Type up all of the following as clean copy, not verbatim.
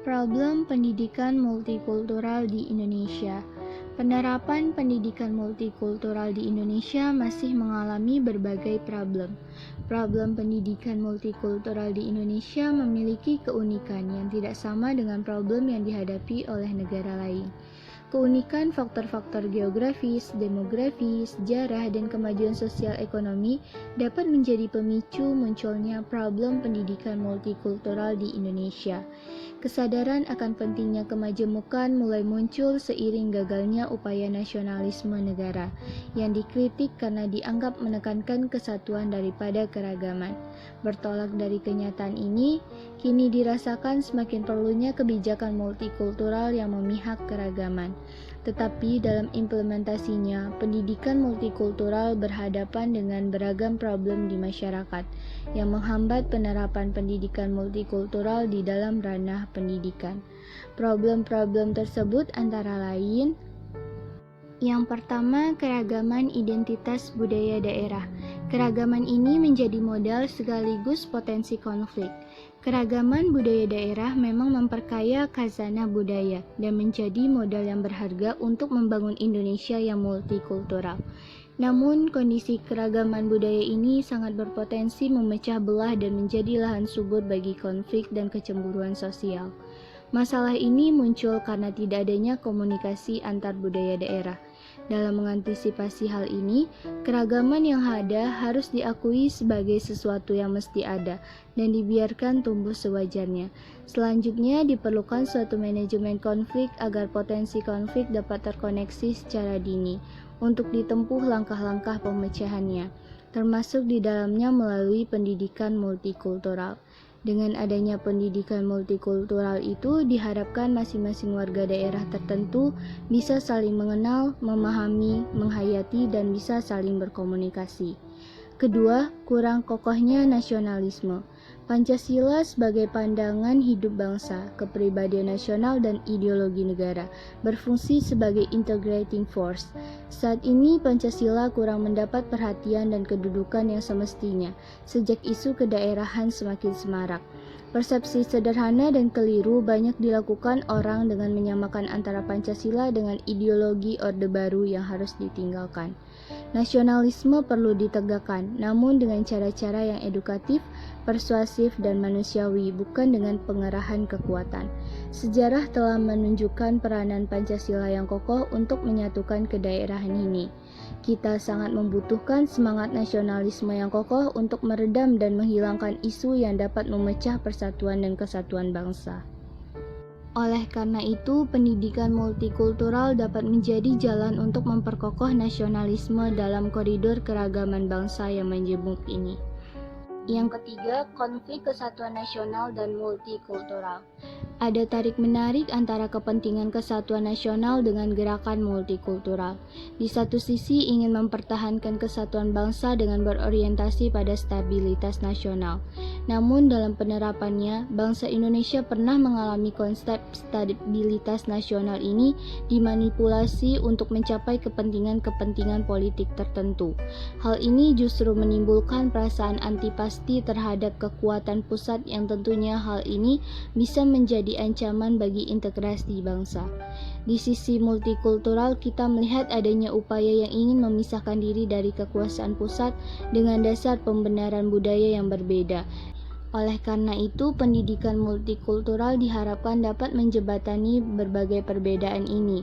Problem pendidikan multikultural di Indonesia. Penerapan pendidikan multikultural di Indonesia masih mengalami berbagai problem. Problem pendidikan multikultural di Indonesia memiliki keunikan yang tidak sama dengan problem yang dihadapi oleh negara lain. Keunikan faktor-faktor geografis, demografi, sejarah, dan kemajuan sosial ekonomi dapat menjadi pemicu munculnya problem pendidikan multikultural di Indonesia. Kesadaran akan pentingnya kemajemukan mulai muncul seiring gagalnya upaya nasionalisme negara, yang dikritik karena dianggap menekankan kesatuan daripada keragaman. Bertolak dari kenyataan ini, kini dirasakan semakin perlunya kebijakan multikultural yang memihak keragaman. Tetapi dalam implementasinya, pendidikan multikultural berhadapan dengan beragam problem di masyarakat yang menghambat penerapan pendidikan multikultural di dalam ranah pendidikan. Problem-problem tersebut antara lain: yang pertama, keragaman identitas budaya daerah. Keragaman ini menjadi modal sekaligus potensi konflik. Keragaman budaya daerah memang memperkaya khazanah budaya dan menjadi modal yang berharga untuk membangun Indonesia yang multikultural. Namun, kondisi keragaman budaya ini sangat berpotensi memecah belah dan menjadi lahan subur bagi konflik dan kecemburuan sosial. Masalah ini muncul karena tidak adanya komunikasi antar budaya daerah. Dalam mengantisipasi hal ini, keragaman yang ada harus diakui sebagai sesuatu yang mesti ada dan dibiarkan tumbuh sewajarnya. Selanjutnya, diperlukan suatu manajemen konflik agar potensi konflik dapat terkoneksi secara dini untuk ditempuh langkah-langkah pemecahannya, termasuk di dalamnya melalui pendidikan multikultural. Dengan adanya pendidikan multikultural itu, diharapkan masing-masing warga daerah tertentu bisa saling mengenal, memahami, menghayati, dan bisa saling berkomunikasi. Kedua, kurang kokohnya nasionalisme. Pancasila sebagai pandangan hidup bangsa, kepribadian nasional, dan ideologi negara berfungsi sebagai integrating force. Saat ini Pancasila kurang mendapat perhatian dan kedudukan yang semestinya sejak isu kedaerahan semakin semarak. Persepsi sederhana dan keliru banyak dilakukan orang dengan menyamakan antara Pancasila dengan ideologi Orde Baru yang harus ditinggalkan. Nasionalisme perlu ditegakkan, namun dengan cara-cara yang edukatif, persuasif, dan manusiawi, bukan dengan pengerahan kekuatan. Sejarah telah menunjukkan peranan Pancasila yang kokoh untuk menyatukan kedaerahan ini. Kita sangat membutuhkan semangat nasionalisme yang kokoh untuk meredam dan menghilangkan isu yang dapat memecah persatuan dan kesatuan bangsa. Oleh karena itu, pendidikan multikultural dapat menjadi jalan untuk memperkokoh nasionalisme dalam koridor keragaman bangsa yang menjemuk ini. Yang ketiga, konflik kesatuan nasional dan multikultural. Ada tarik-menarik antara kepentingan kesatuan nasional dengan gerakan multikultural. Di satu sisi ingin mempertahankan kesatuan bangsa dengan berorientasi pada stabilitas nasional. Namun dalam penerapannya, bangsa Indonesia pernah mengalami konsep stabilitas nasional ini dimanipulasi untuk mencapai kepentingan-kepentingan politik tertentu. Hal ini justru menimbulkan perasaan antipasti terhadap kekuatan pusat yang tentunya hal ini bisa menjadi ancaman bagi integrasi bangsa. Di sisi multikultural, kita melihat adanya upaya yang ingin memisahkan diri dari kekuasaan pusat dengan dasar pembenaran budaya yang berbeda. Oleh karena itu, pendidikan multikultural diharapkan dapat menjembatani berbagai perbedaan ini,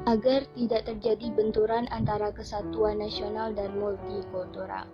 agar tidak terjadi benturan antara kesatuan nasional dan multikultural.